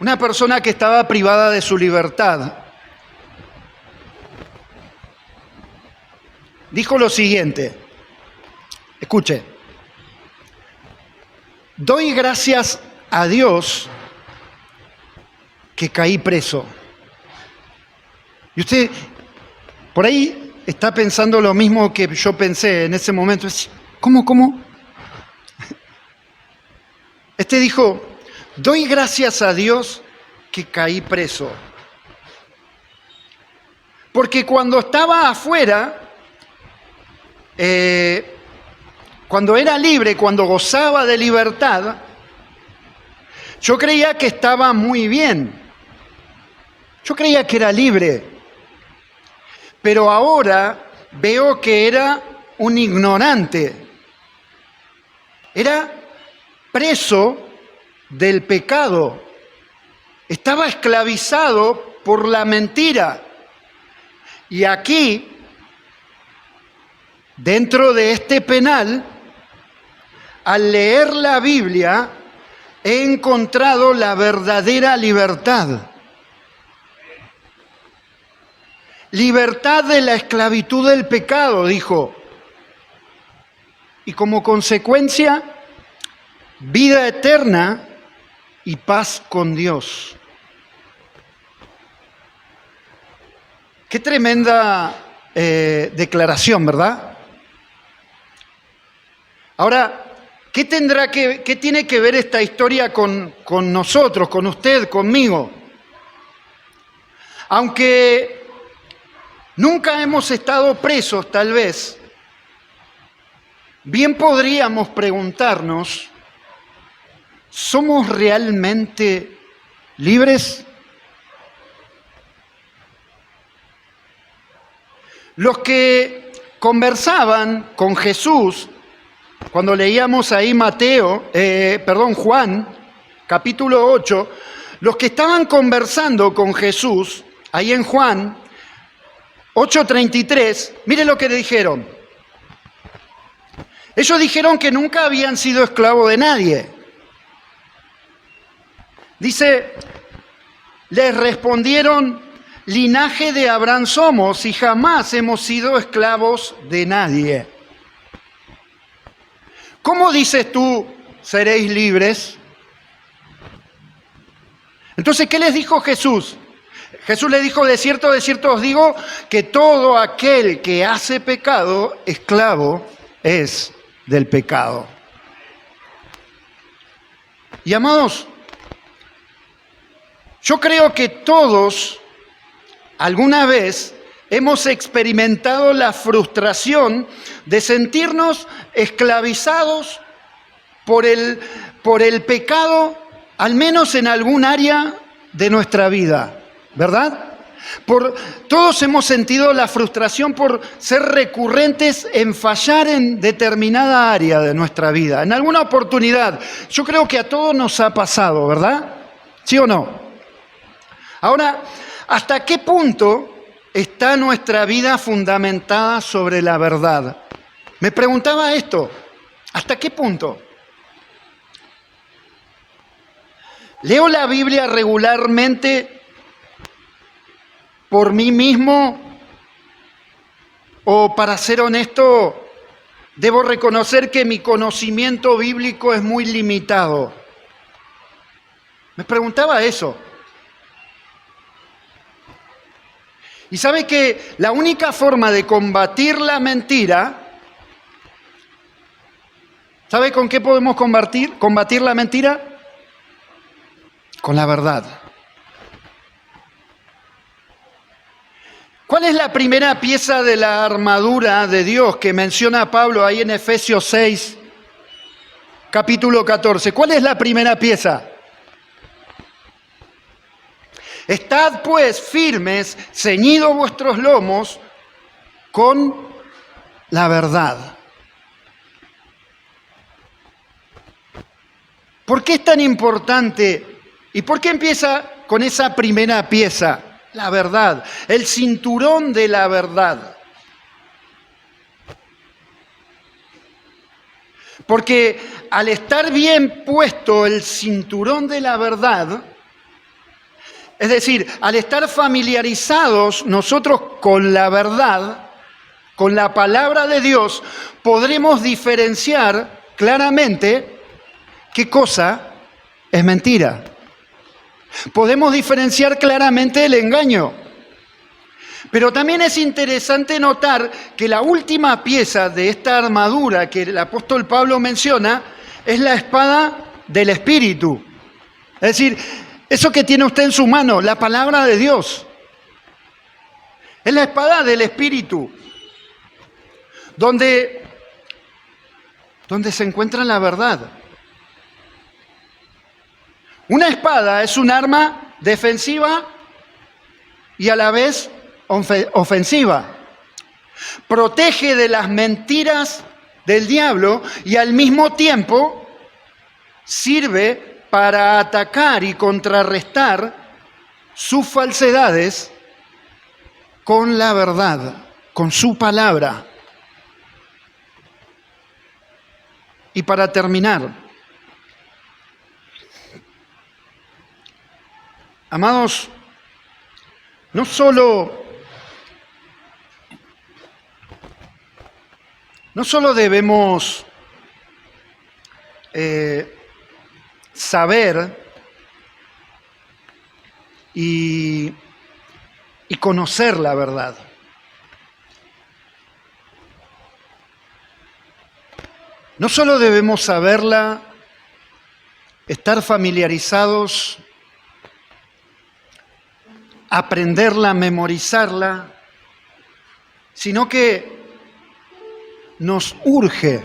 una persona que estaba privada de su libertad, dijo lo siguiente. Escuche. Doy gracias a Dios que caí preso. Y usted por ahí está pensando lo mismo que yo pensé en ese momento. ¿Cómo? Este dijo, doy gracias a Dios que caí preso. Porque cuando estaba afuera, cuando era libre, cuando gozaba de libertad, yo creía que estaba muy bien. Yo creía que era libre. Pero ahora veo que era un ignorante. Era preso del pecado. Estaba esclavizado por la mentira. Y aquí, dentro de este penal, al leer la Biblia, he encontrado la verdadera libertad. Libertad de la esclavitud del pecado, dijo. Y como consecuencia, vida eterna y paz con Dios. Qué tremenda declaración, ¿verdad? Ahora, ¿qué tiene que ver esta historia con nosotros, con usted, conmigo? Aunque nunca hemos estado presos, tal vez, bien podríamos preguntarnos, ¿somos realmente libres? Los que conversaban con Jesús, cuando leíamos ahí Juan, capítulo 8, los que estaban conversando con Jesús, ahí en Juan 8:33, mire lo que le dijeron. Ellos dijeron que nunca habían sido esclavos de nadie. Dice, les respondieron, linaje de Abraham somos y jamás hemos sido esclavos de nadie. ¿Cómo dices tú, seréis libres? Entonces, ¿qué les dijo Jesús? Jesús le dijo, de cierto os digo, que todo aquel que hace pecado, esclavo es del pecado. Y amados, yo creo que todos alguna vez hemos experimentado la frustración de sentirnos esclavizados por el pecado, al menos en algún área de nuestra vida, ¿verdad? Todos hemos sentido la frustración por ser recurrentes en fallar en determinada área de nuestra vida, en alguna oportunidad. Yo creo que a todos nos ha pasado, ¿verdad? ¿Sí o no? Ahora, ¿hasta qué punto está nuestra vida fundamentada sobre la verdad? Me preguntaba esto, ¿hasta qué punto? ¿Leo la Biblia regularmente por mí mismo? O, para ser honesto, debo reconocer que mi conocimiento bíblico es muy limitado. Me preguntaba eso. Y sabe que la única forma de combatir la mentira, ¿sabe con qué podemos combatir la mentira? Con la verdad. ¿Cuál es la primera pieza de la armadura de Dios que menciona Pablo ahí en Efesios 6, capítulo 14? ¿Cuál es la primera pieza? Estad pues firmes, ceñidos vuestros lomos con la verdad. ¿Por qué es tan importante? ¿Y por qué empieza con esa primera pieza? La verdad, el cinturón de la verdad. Porque al estar bien puesto el cinturón de la verdad, es decir, al estar familiarizados nosotros con la verdad, con la palabra de Dios, podremos diferenciar claramente qué cosa es mentira. Podemos diferenciar claramente el engaño. Pero también es interesante notar que la última pieza de esta armadura que el apóstol Pablo menciona es la espada del Espíritu. Es decir, eso que tiene usted en su mano, la palabra de Dios. Es la espada del Espíritu, donde se encuentra la verdad. Una espada es un arma defensiva y a la vez ofensiva. Protege de las mentiras del diablo y al mismo tiempo sirve para atacar y contrarrestar sus falsedades con la verdad, con su palabra. Y para terminar, amados, no solo debemos saber y conocer la verdad. No solo debemos saberla, estar familiarizados, aprenderla, memorizarla, sino que nos urge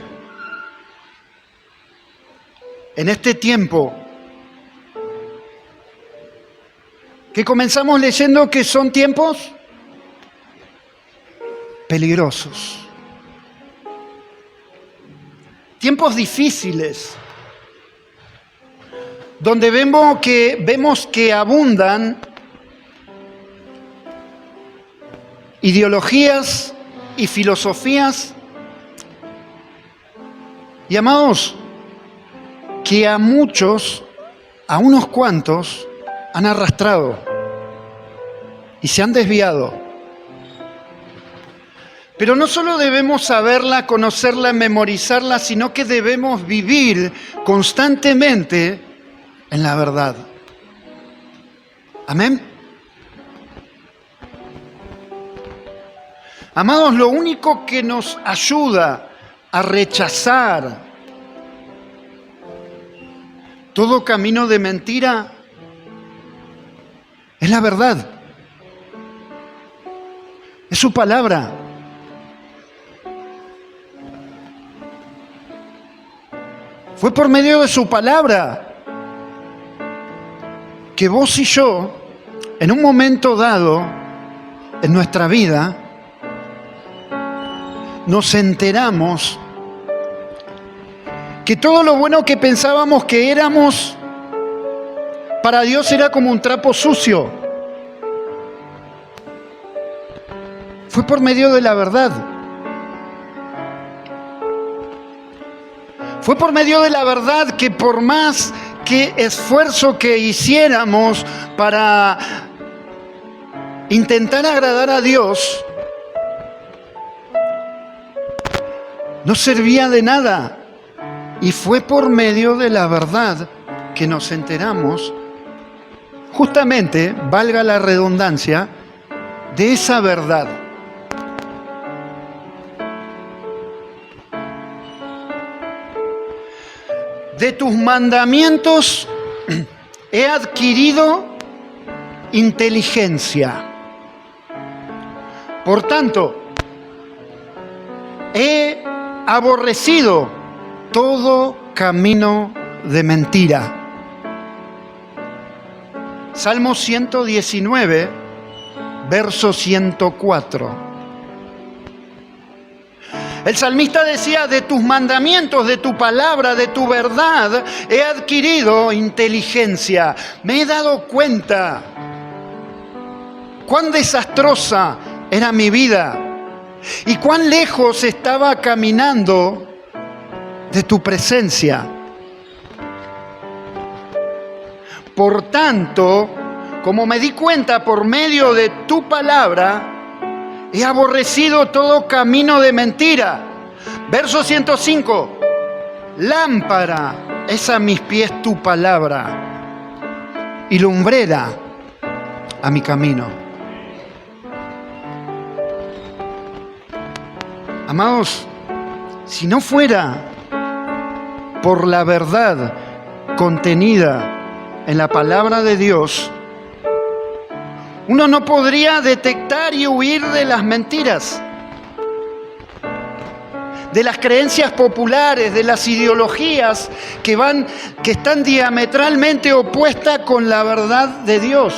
en este tiempo que comenzamos leyendo que son tiempos peligrosos, tiempos difíciles, donde vemos que abundan ideologías y filosofías, y amados, que a muchos, a unos cuantos, han arrastrado y se han desviado. Pero no solo debemos saberla, conocerla, memorizarla, sino que debemos vivir constantemente en la verdad. Amén. Amados, lo único que nos ayuda a rechazar todo camino de mentira es la verdad. Es su palabra. Fue por medio de su palabra que vos y yo, en un momento dado en nuestra vida, nos enteramos que todo lo bueno que pensábamos que éramos, para Dios era como un trapo sucio. Fue por medio de la verdad. Fue por medio de la verdad que por más que esfuerzo que hiciéramos para intentar agradar a Dios, no servía de nada. Y fue por medio de la verdad que nos enteramos, justamente, valga la redundancia, de esa verdad. De tus mandamientos he adquirido inteligencia. Por tanto, he aborrecido todo camino de mentira. Salmo 119, verso 104. El salmista decía: de tus mandamientos, de tu palabra, de tu verdad, he adquirido inteligencia. Me he dado cuenta cuán desastrosa era mi vida y cuán lejos estaba caminando de tu presencia. Por tanto, como me di cuenta por medio de tu palabra, He aborrecido todo camino de mentira. Verso 105. Lámpara es a mis pies tu palabra y lumbrera a mi camino. Amados, si no fuera por la verdad contenida en la palabra de Dios, uno no podría detectar y huir de las mentiras, de las creencias populares, de las ideologías que están diametralmente opuestas con la verdad de Dios.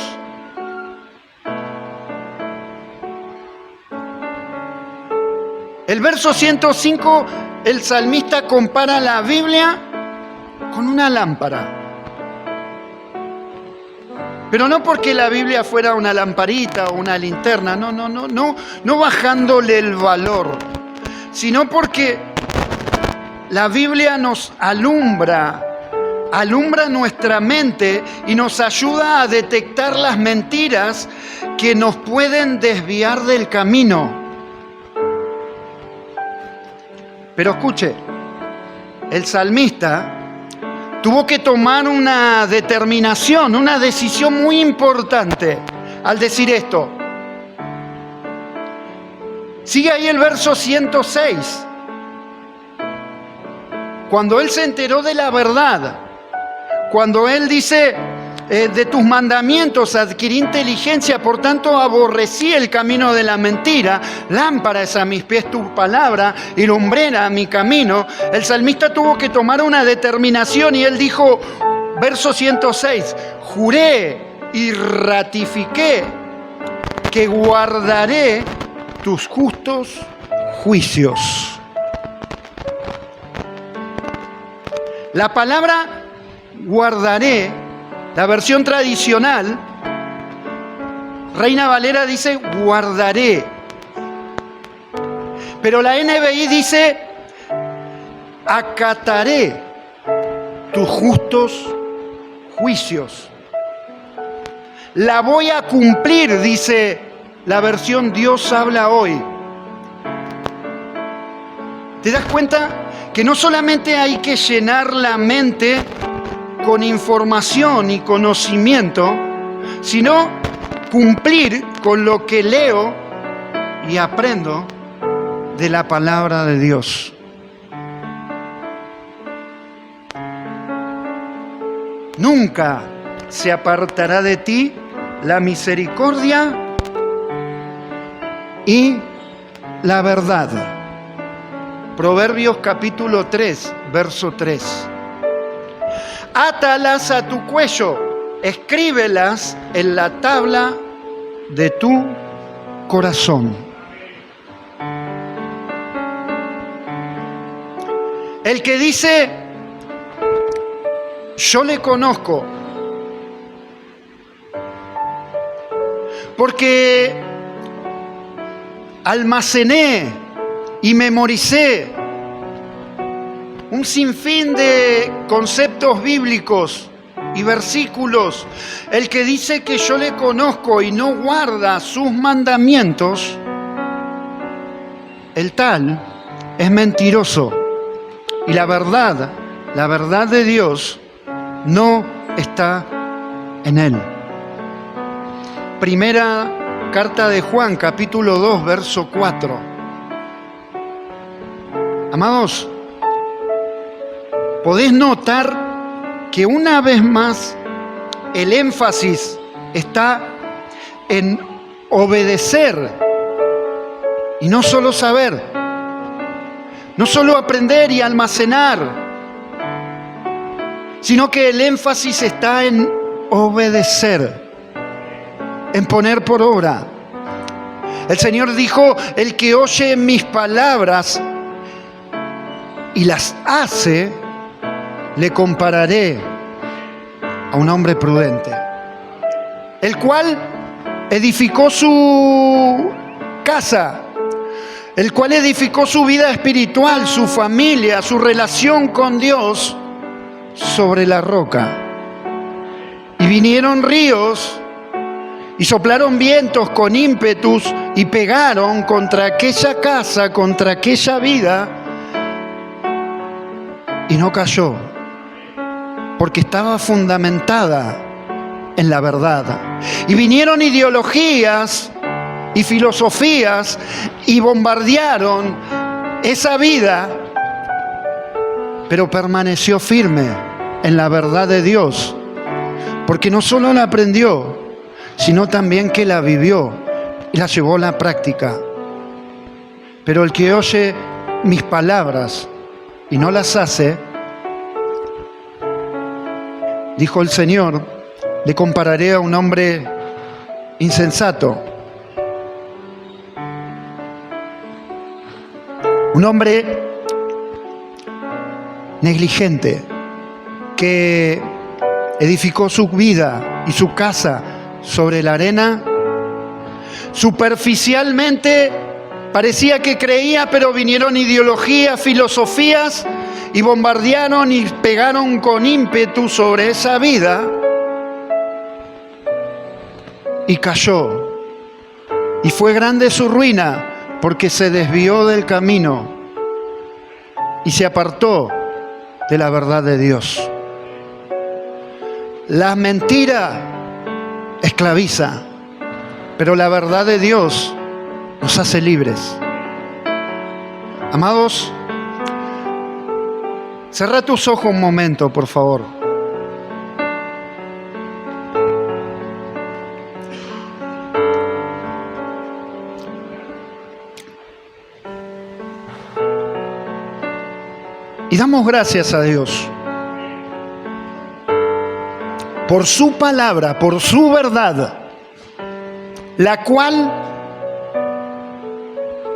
El verso 105, el salmista compara la Biblia con una lámpara. Pero no porque la Biblia fuera una lamparita o una linterna, no bajándole el valor, sino porque la Biblia nos alumbra nuestra mente y nos ayuda a detectar las mentiras que nos pueden desviar del camino. Pero escuche, el salmista tuvo que tomar una determinación, una decisión muy importante al decir esto. Sigue ahí el verso 106. Cuando él se enteró de la verdad, cuando él dice, de tus mandamientos adquirí inteligencia, por tanto aborrecí el camino de la mentira, lámpara es a mis pies tu palabra y lumbrera a mi camino. El salmista tuvo que tomar una determinación y él dijo, verso 106, juré y ratifiqué que guardaré tus justos juicios. La palabra guardaré, la versión tradicional, Reina Valera dice guardaré. Pero la NBI dice acataré tus justos juicios. La voy a cumplir, dice la versión Dios habla hoy. ¿Te das cuenta? Que no solamente hay que llenar la mente con información y conocimiento, sino cumplir con lo que leo y aprendo de la palabra de Dios. Nunca se apartará de ti la misericordia y la verdad. Proverbios capítulo 3, verso 3. Átalas a tu cuello, escríbelas en la tabla de tu corazón. El que dice, yo le conozco, porque almacené y memoricé un sinfín de conceptos bíblicos y versículos. El que dice que yo le conozco y no guarda sus mandamientos, el tal es mentiroso. Y la verdad de Dios no está en él. Primera carta de Juan, capítulo 2, verso 4. Amados, podés notar que una vez más el énfasis está en obedecer y no solo saber, no solo aprender y almacenar, sino que el énfasis está en obedecer, en poner por obra. El Señor dijo, el que oye mis palabras y las hace, le compararé a un hombre prudente, el cual edificó su casa, el cual edificó su vida espiritual, su familia, su relación con Dios sobre la roca. Y vinieron ríos Y soplaron vientos con ímpetus y pegaron contra aquella casa, contra aquella vida, y no cayó, porque estaba fundamentada en la verdad. Y vinieron ideologías y filosofías y bombardearon esa vida, pero permaneció firme en la verdad de Dios, porque no solo la aprendió, sino también que la vivió y la llevó a la práctica. Pero el que oye mis palabras y no las hace, dijo el Señor, le compararé a un hombre insensato, un hombre negligente que edificó su vida y su casa sobre la arena. Superficialmente parecía que creía, pero vinieron ideologías, filosofías y bombardearon y pegaron con ímpetu sobre esa vida y cayó. Y fue grande su ruina porque se desvió del camino y se apartó de la verdad de Dios. La mentira esclaviza, pero la verdad de Dios nos hace libres. Amados, cerra tus ojos un momento, por favor. Y damos gracias a Dios por su palabra, por su verdad, la cual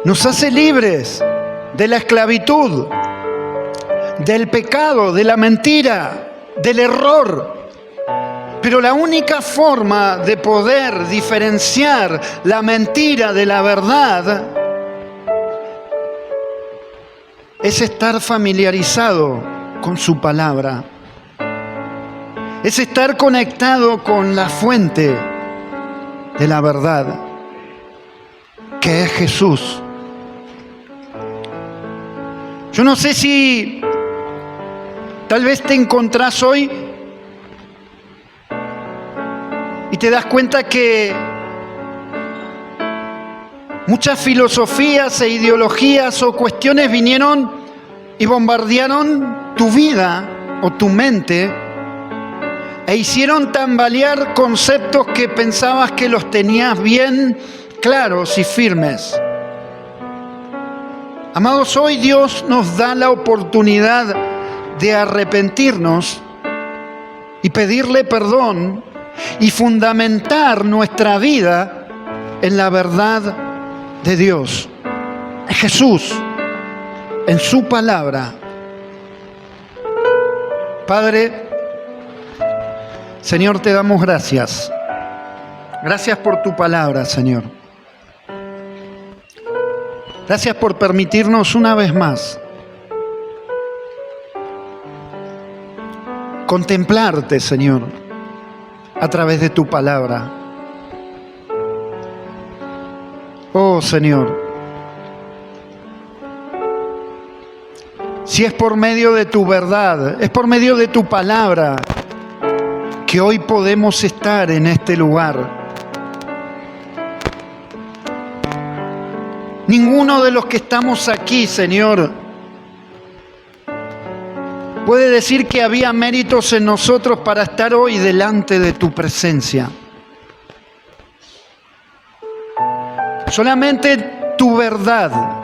nos hace libres de la esclavitud, del pecado, de la mentira, del error. Pero la única forma de poder diferenciar la mentira de la verdad es estar familiarizado con su palabra. Es estar conectado con la fuente de la verdad, que es Jesús. Yo no sé si tal vez te encontrás hoy y te das cuenta que muchas filosofías e ideologías o cuestiones vinieron y bombardearon tu vida o tu mente e hicieron tambalear conceptos que pensabas que los tenías bien claros y firmes. Amados, hoy Dios nos da la oportunidad de arrepentirnos y pedirle perdón y fundamentar nuestra vida en la verdad de Dios, en Jesús, en su palabra. Padre, Señor, te damos gracias. Gracias por tu palabra, Señor. Gracias por permitirnos una vez más contemplarte, Señor, a través de tu palabra. Oh, Señor, si es por medio de tu verdad, es por medio de tu palabra que hoy podemos estar en este lugar. Ninguno de los que estamos aquí, Señor, puede decir que había méritos en nosotros para estar hoy delante de tu presencia. Solamente tu verdad,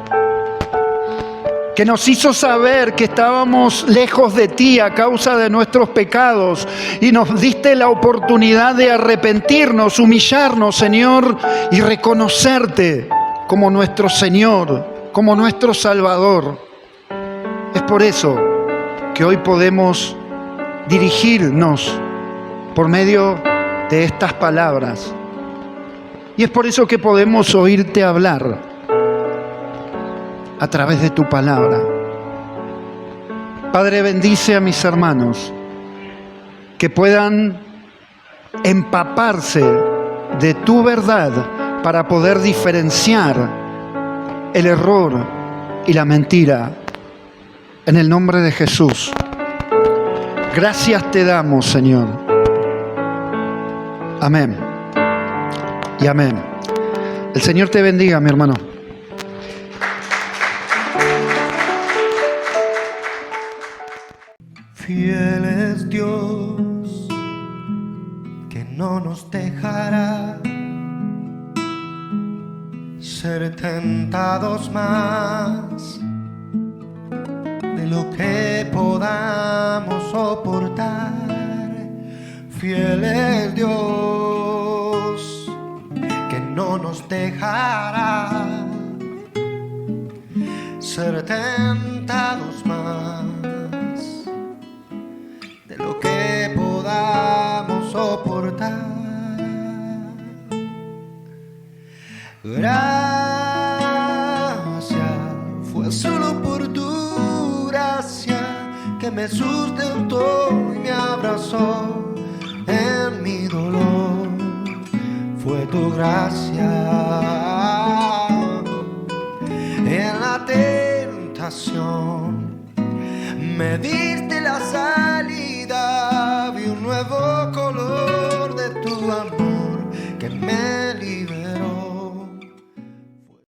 que nos hizo saber que estábamos lejos de ti a causa de nuestros pecados y nos diste la oportunidad de arrepentirnos, humillarnos, Señor, y reconocerte como nuestro Señor, como nuestro Salvador. Es por eso que hoy podemos dirigirnos por medio de estas palabras. Y es por eso que podemos oírte hablar a través de tu palabra. Padre, bendice a mis hermanos que puedan empaparse de tu verdad para poder diferenciar el error y la mentira. En el nombre de Jesús. Gracias te damos, Señor. Amén. Y amén. El Señor te bendiga, mi hermano. Fiel es Dios, que no nos dejará ser tentados más de lo que podamos soportar. Fiel es Dios, que no nos dejará ser tentados más de lo que podamos soportar. Gracias, fue solo por tu gracia que me sustentó y me abrazó en mi dolor. Fue tu gracia en la tentación, me diste la salida, vi un nuevo color de tu amor.